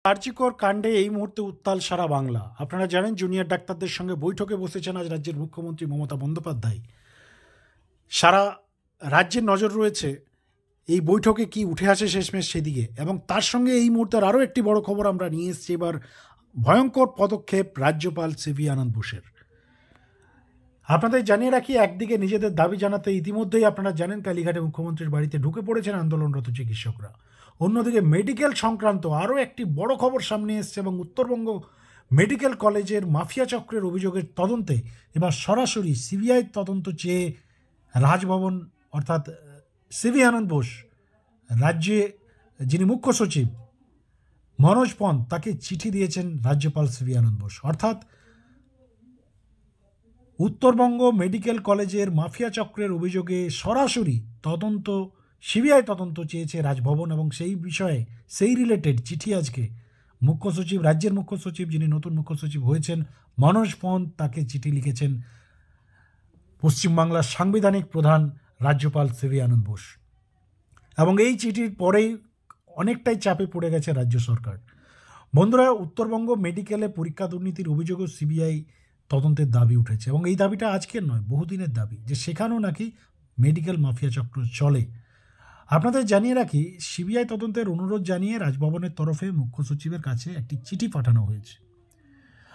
আরজিকর কাণ্ডে এই মুহূর্তে উত্তাল সারা বাংলা। আপনারা জানেন জুনিয়র ডাক্তারদের সঙ্গে বৈঠকে বসেছেন আজ রাজ্যের মুখ্যমন্ত্রী মমতা বন্দ্যোপাধ্যায়। সারা রাজ্যের নজর রয়েছে এই বৈঠকে কি উঠে আসে শেষমেশ সেদিকে, এবং তার সঙ্গে এই মুহূর্তের আরও একটি বড় খবর আমরা নিয়ে এসেছি। এবার ভয়ঙ্কর পদক্ষেপ রাজ্যপাল সিভি আনন্দ বোসের। আপনাদের জানিয়ে রাখি, একদিকে নিজেদের দাবি জানাতে ইতিমধ্যেই আপনারা জানেন কালীঘাটে মুখ্যমন্ত্রীর বাড়িতে ঢুকে পড়েছেন আন্দোলনরত চিকিৎসকরা। অন্যদিকে মেডিকেল সংক্রান্ত আরও একটি বড় খবর সামনে এসছে এবং উত্তরবঙ্গ মেডিকেল কলেজের মাফিয়া চক্রের অভিযোগের তদন্তে এবার সরাসরি সিবিআই তদন্ত চেয়ে রাজভবন অর্থাৎ সিভি আনন্দ বোস, রাজ্যে যিনি মুখ্য সচিব মনোজ পন্থ, তাকে চিঠি দিয়েছেন রাজ্যপাল সিভি আনন্দ বোস। অর্থাৎ উত্তরবঙ্গ মেডিকেল কলেজের মাফিয়া চক্রের অভিযোগে সরাসরি তদন্ত, সিবিআই তদন্ত চেয়েছে রাজভবন, এবং সেই বিষয়ে সেই রিলেটেড চিঠি আজকে মুখ্য সচিব, রাজ্যের মুখ্য সচিব যিনি নতুন মুখ্য সচিব হয়েছেন মনোজ পন্থ, তাকে চিঠি লিখেছেন পশ্চিমবাংলার সাংবিধানিক প্রধান রাজ্যপাল সিভি আনন্দ বোস। এবং এই চিঠির পরেই অনেকটাই চাপে পড়ে গেছে রাজ্য সরকার। বন্ধুরা, উত্তরবঙ্গ মেডিকেলে পরীক্ষা দুর্নীতির অভিযোগও সিবিআই তদন্তের দাবি উঠেছে, এবং এই দাবিটা আজকের নয়, বহুদিনের দাবি, যে সেখানেও নাকি মেডিকেল মাফিয়া চক্র চলে। আপনাদের জানিয়ে রাখি, সিবিআই তদন্তের অনুরোধ জানিয়ে রাজভবনের তরফে মুখ্য সচিবের কাছে একটি চিঠি পাঠানো হয়েছে।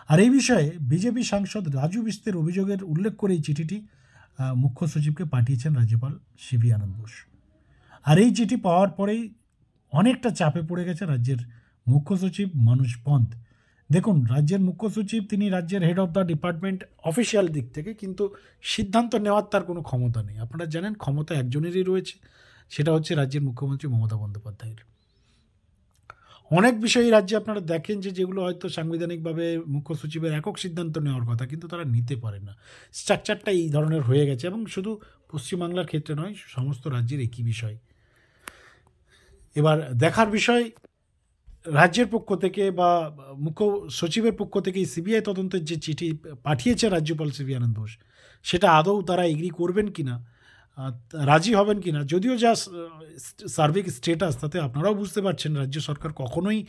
আর এই বিষয়ে বিজেপি সাংসদ রাজু বিস্তের অভিযোগের উল্লেখ করে এই চিঠিটি মুখ্য সচিবকে পাঠিয়েছেন রাজ্যপাল সিভি আনন্দ বোস। আর এই চিঠি পাওয়ার পরেই অনেকটা চাপে পড়ে গেছে রাজ্যের মুখ্য সচিব মনোজ পন্থ। দেখুন, রাজ্যের মুখ্য সচিব তিনি রাজ্যের head of the department official দিক থেকে, কিন্তু সিদ্ধান্ত নেওয়ার তার কোনো ক্ষমতা নেই। আপনারা জানেন ক্ষমতা একজনেরই রয়েছে, সেটা হচ্ছে রাজ্যের মুখ্যমন্ত্রী মমতা বন্দ্যোপাধ্যায়ের। অনেক বিষয়ই রাজ্যে আপনারা দেখেন যেগুলো হয়তো সাংবিধানিকভাবে মুখ্য সচিবের একক সিদ্ধান্ত নেওয়ার কথা, কিন্তু তারা নিতে পারে না। স্ট্রাকচারটা এই ধরনের হয়ে গেছে, এবং শুধু পশ্চিমবাংলার ক্ষেত্রে নয়, সমস্ত রাজ্যের একই বিষয়। এবার দেখার বিষয়, রাজ্যের পক্ষ থেকে বা মুখ্য সচিবের পক্ষ থেকে সিবিআই তদন্তের যে চিঠি পাঠিয়েছে রাজ্যপাল সিভি আনন্দ বোস, সেটা আদৌ তারা এগ্রি করবেন কিনা, রাজি হবেন কিনা। যদিও যা সার্বিক স্টেটাস, তাতে আপনারাও বুঝতে পারছেন রাজ্য সরকার কখনোই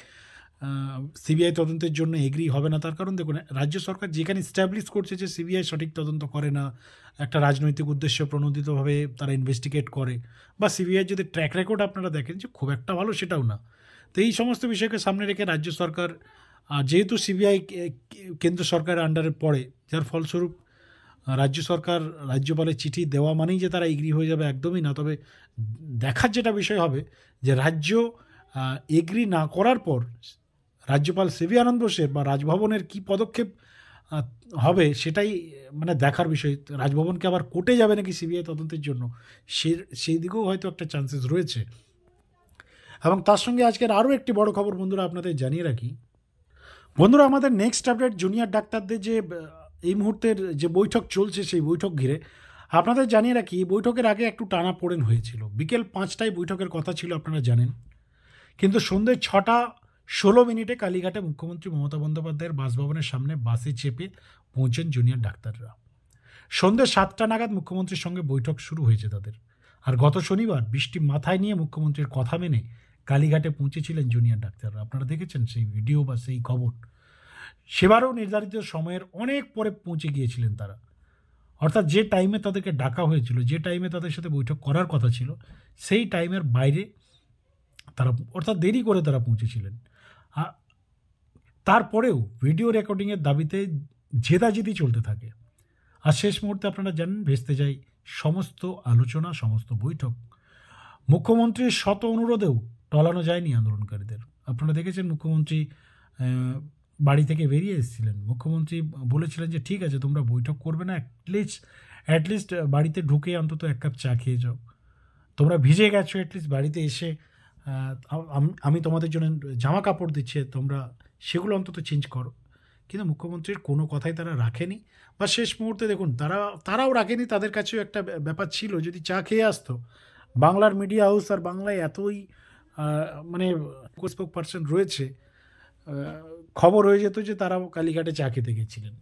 সিবিআই তদন্তের জন্য এগ্রি হবে না। তার কারণ দেখুন, রাজ্য সরকার যেখানে স্ট্যাবলিশ করছে যে সিবিআই সঠিক তদন্ত করে না, একটা রাজনৈতিক উদ্দেশ্য প্রণোদিতভাবে তারা ইনভেস্টিগেট করে, বা সিবিআই যদি ট্র্যাক রেকর্ড আপনারা দেখেন যে খুব একটা ভালো, সেটাও না। তো এই সমস্ত বিষয়কে সামনে রেখে রাজ্য সরকার, যেহেতু সিবিআই কেন্দ্র সরকারের আন্ডারে পড়ে, যার ফলস্বরূপ রাজ্য সরকার রাজ্যপালের চিঠি দেওয়া মানেই যে তারা এগ্রি হয়ে যাবে, একদমই না। তবে দেখার যেটা বিষয় হবে যে রাজ্য এগ্রি না করার পর রাজ্যপাল সিভি আনন্দ বোসের বা রাজভবনের কি পদক্ষেপ হবে, সেটাই মানে দেখার বিষয়। রাজভবনকে আবার কোর্টে যাবে নাকি সিবিআই তদন্তের জন্য, সেই দিকেও হয়তো একটা চান্সেস রয়েছে। এবং তার সঙ্গে আজকের আরও একটি বড় খবর বন্ধুরা আপনাদের জানিয়ে রাখি। বন্ধুরা, আমাদের নেক্সট আপডেট জুনিয়র ডাক্তারদের যে এই মুহূর্তের যে বৈঠক চলছে, সেই বৈঠক ঘিরে আপনাদের জানিয়ে রাখি, বৈঠকের আগে একটু টানাপোড়েন হয়েছিল। বিকেল 5টায় বৈঠকের কথা ছিল, আপনারা জানেন, কিন্তু সন্ধ্যে 6:16 কালীঘাটে মুখ্যমন্ত্রী মমতা বন্দ্যোপাধ্যায়ের বাসভবনের সামনে বাসে চেপে পৌঁছেন জুনিয়র ডাক্তাররা। সন্ধ্যে 7টা নাগাদ মুখ্যমন্ত্রীর সঙ্গে বৈঠক শুরু হয়েছে তাদের। আর গত শনিবার বৃষ্টি মাথায় নিয়ে মুখ্যমন্ত্রীর কথা মেনে কালীঘাটে পৌঁছেছিলেন জুনিয়র ডাক্তাররা। আপনারা দেখেছেন সেই ভিডিও বা সেই খবর। সেবারও নির্ধারিত সময়ের অনেক পরে পৌঁছে গিয়েছিলেন তারা, অর্থাৎ যে টাইমে তাদেরকে ডাকা হয়েছিল, যে টাইমে তাদের সাথে বৈঠক করার কথা ছিল, সেই টাইমের বাইরে তারা, অর্থাৎ দেরি করে তারা পৌঁছেছিলেন। তারপরেও ভিডিও রেকর্ডিংয়ের দাবিতে জেদাজেদি চলতে থাকে। আর শেষ মুহূর্তে আপনারা জানেন ভেস্তে যায় সমস্ত আলোচনা, সমস্ত বৈঠক। মুখ্যমন্ত্রীর শত অনুরোধেও টলানো যায়নি আন্দোলনকারীদের। আপনারা দেখেছেন মুখ্যমন্ত্রী বাড়ি থেকে বেরিয়ে এসেছিলেন। মুখ্যমন্ত্রী বলেছিলেন যে ঠিক আছে, তোমরা বৈঠক করবে না, অ্যাটলিস্ট বাড়িতে ঢুকে অন্তত এক কাপ চা খেয়ে যাও। তোমরা ভিজে গেছো, অ্যাটলিস্ট বাড়িতে এসে আমি তোমাদের জন্য জামা কাপড় দিচ্ছি, তোমরা সেগুলো অন্তত চেঞ্জ করো। কিন্তু মুখ্যমন্ত্রীর কোনো কথাই তারা রাখেনি, বা শেষ মুহূর্তে দেখুন তারাও রাখেনি। তাদের কাছেও একটা ব্যাপার ছিল, যদি চা খেয়ে আসতো, বাংলার মিডিয়া হাউস আর বাংলায় এতই মানে স্পোক পার্সন রয়েছে, খবর হয়ে যেত যে তারাও কালীঘাটে চা খেতে গেছিলেন।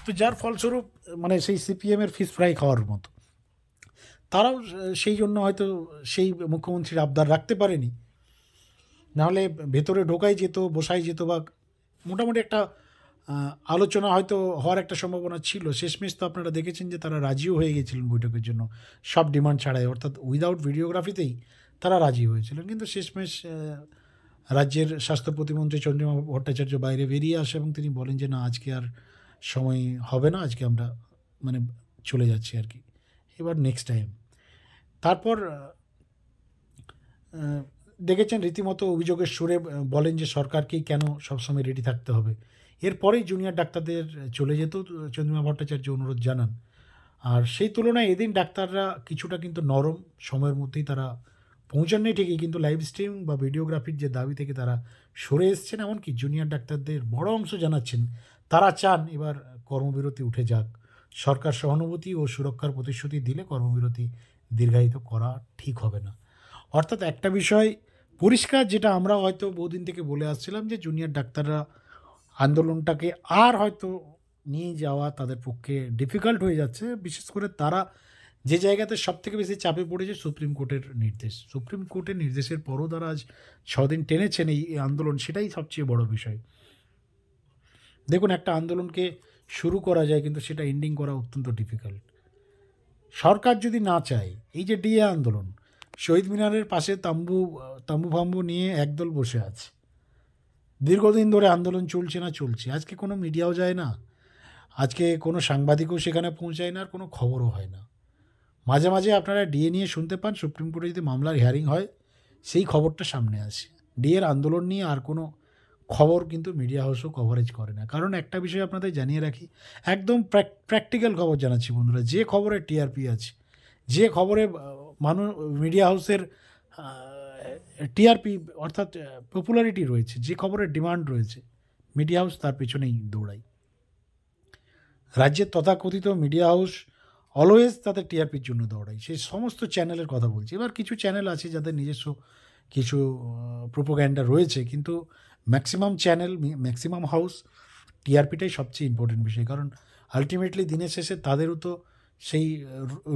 তো যার ফলস্বরূপ মানে সেই সিপিএমের ফিশ ফ্রাই খাওয়ার মতো, তারাও সেই জন্য হয়তো সেই মুখ্যমন্ত্রীর আবদার রাখতে পারেনি। নাহলে ভেতরে ঢোকাই যেত, বসাই যেত, বা মোটামুটি একটা আলোচনা হয়তো হওয়ার একটা সম্ভাবনা ছিল। শেষমেশ তো আপনারা দেখেছেন যে তারা রাজিও হয়ে গেছিলেন বৈঠকের জন্য, সব ডিমান্ড ছাড়াই, অর্থাৎ উইদাউট ভিডিওগ্রাফিতেই তারা রাজি হয়েছিলেন। কিন্তু শেষমেশ রাজ্যের স্বাস্থ্য প্রতিমন্ত্রী চন্দ্রিমা ভট্টাচার্য বাইরে বেরিয়ে আসে এবং তিনি বলেন যে না, আজকে আর সময় হবে না, আজকে আমরা মানে চলে যাচ্ছি আর কি, এবার নেক্সট টাইম। তারপর দেখেছেন রীতিমতো অভিযোগের সুরে বলেন যে সরকারকেই কেন সবসময় রেডি থাকতে হবে। এরপরেই জুনিয়র ডাক্তারদের চলে যেত চন্দ্রিমা ভট্টাচার্য অনুরোধ জানান। আর সেই তুলনায় এদিন ডাক্তাররা কিছুটা কিন্তু নরম, সময়ের মধ্যেই তারা পৌঁছাননি ঠিকই, কিন্তু লাইভ স্ট্রিম বা ভিডিওগ্রাফির যে দাবি থেকে তারা সরে এসছেন। এমনকি জুনিয়র ডাক্তারদের বড় অংশ জানাচ্ছেন তারা চান এবার কর্মবিরতি উঠে যাক। সরকার সহানুভূতি ও সুরক্ষার প্রতিশ্রুতি দিলে কর্মবিরতি দীর্ঘায়িত করা ঠিক হবে না। অর্থাৎ একটা বিষয় পরিষ্কার, যেটা আমরা হয়তো বহুদিন থেকে বলে আসছিলাম, যে জুনিয়র ডাক্তাররা আন্দোলনটাকে আর হয়তো নিয়ে যাওয়া তাদের পক্ষে ডিফিকাল্ট হয়ে যাচ্ছে। বিশেষ করে তারা যে জায়গাতে সবথেকে বেশি চাপে পড়েছে সুপ্রিম কোর্টের নির্দেশ। সুপ্রিম কোর্টের নির্দেশের পরও তারা আজ 6 দিন টেনেছেন এই আন্দোলন, সেটাই সবচেয়ে বড় বিষয়। দেখুন, একটা আন্দোলনকে শুরু করা যায়, কিন্তু সেটা এন্ডিং করা অত্যন্ত ডিফিকাল্ট। সরকার যদি না চায়, এই যে ডিএ আন্দোলন, শহীদ মিনারের পাশে তাম্বু ফাম্বু নিয়ে একদল বসে আছে, দীর্ঘদিন ধরে আন্দোলন চলছে না চলছে, আজকে কোনো মিডিয়াও যায় না, আজকে কোনো সাংবাদিকও সেখানে পৌঁছায় না, আর কোনো খবরও হয় না। মাঝে মাঝে আপনারা ডিএ নিয়ে শুনতে পান, সুপ্রিম কোর্টে যদি মামলার হিয়ারিং হয় সেই খবরটা সামনে আসে। ডিএর আন্দোলন নিয়ে আর কোনো খবর কিন্তু মিডিয়া হাউসও কভারেজ করে না। কারণ একটা বিষয় আপনাদের জানিয়ে রাখি, একদম প্র্যাকটিক্যাল খবর জানাচ্ছি বন্ধুরা, যে খবরে টিআরপি আছে, যে খবরে মিডিয়া হাউসের টিআরপি অর্থাৎ পপুলারিটি রয়েছে, যে খবরের ডিমান্ড রয়েছে, মিডিয়া হাউস তার পেছনেই দৌড়ায়। রাজ্যের তথাকথিত মিডিয়া হাউস অলওয়েজ তাদের টিআরপির জন্য দৌড়ায়, সেই সমস্ত চ্যানেলের কথা বলছি। এবার কিছু চ্যানেল আছে যাদের নিজস্ব কিছু প্রোপাগ্যান্ডা রয়েছে, কিন্তু ম্যাক্সিমাম চ্যানেল, ম্যাক্সিমাম হাউস, টিআরপিটাই সবচেয়ে ইম্পর্টেন্ট বিষয়। কারণ আলটিমেটলি দিনের শেষে তাদেরও তো সেই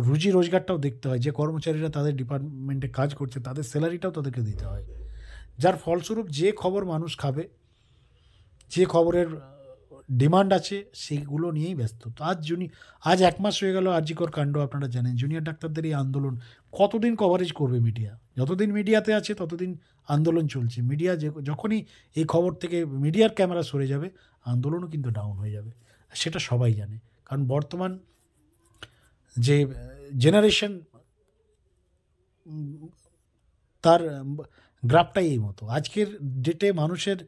রুজি রোজগারটাও দেখতে হয়, যে কর্মচারীরা তাদের ডিপার্টমেন্টে কাজ করছে তাদের স্যালারিটাও তাদেরকে দিতে হয়, যার ফলস্বরূপ যে খবর মানুষ খাবে, যে খবরের ডিমান্ড আছে, সেইগুলো নিয়েই ব্যস্ত। তো আজ 1 মাস হয়ে গেল আরজিকর কাণ্ড, আপনারা জানেন। জুনিয়র ডাক্তারদের এই আন্দোলন কতদিন কভারেজ করবে মিডিয়া? যতদিন মিডিয়াতে আছে ততদিন আন্দোলন চলছে। মিডিয়া যখনই এই খবর থেকে মিডিয়ার ক্যামেরা সরে যাবে, আন্দোলনও কিন্তু ডাউন হয়ে যাবে, সেটা সবাই জানে। কারণ বর্তমান যে জেনারেশন, তার গ্রাফটাই এই মতো। আজকের ডেটে মানুষের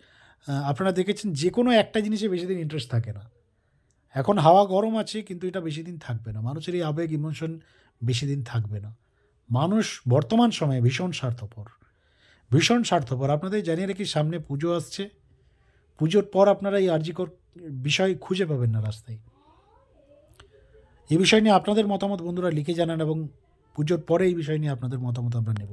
আপনারা দেখেছেন যে কোনো একটা জিনিসে বেশি দিন ইন্টারেস্ট থাকে না। এখন হাওয়া গরম আছে, কিন্তু এটা বেশি দিন থাকবে না। মানুষের এই আবেগ, ইমোশন বেশি দিন থাকবে না। মানুষ বর্তমান সময়ে ভীষণ স্বার্থপর, ভীষণ স্বার্থপর। আপনাদের জানিয়ে রাখি, সামনে পুজো আসছে। পুজোর পর আপনারা এই আরজিকর বিষয় খুঁজে পাবেন না রাস্তায়। এই বিষয় নিয়ে আপনাদের মতামত বন্ধুরা লিখে জানান, এবং পুজোর পরে এই বিষয় নিয়ে আপনাদের মতামত আমরা নেব।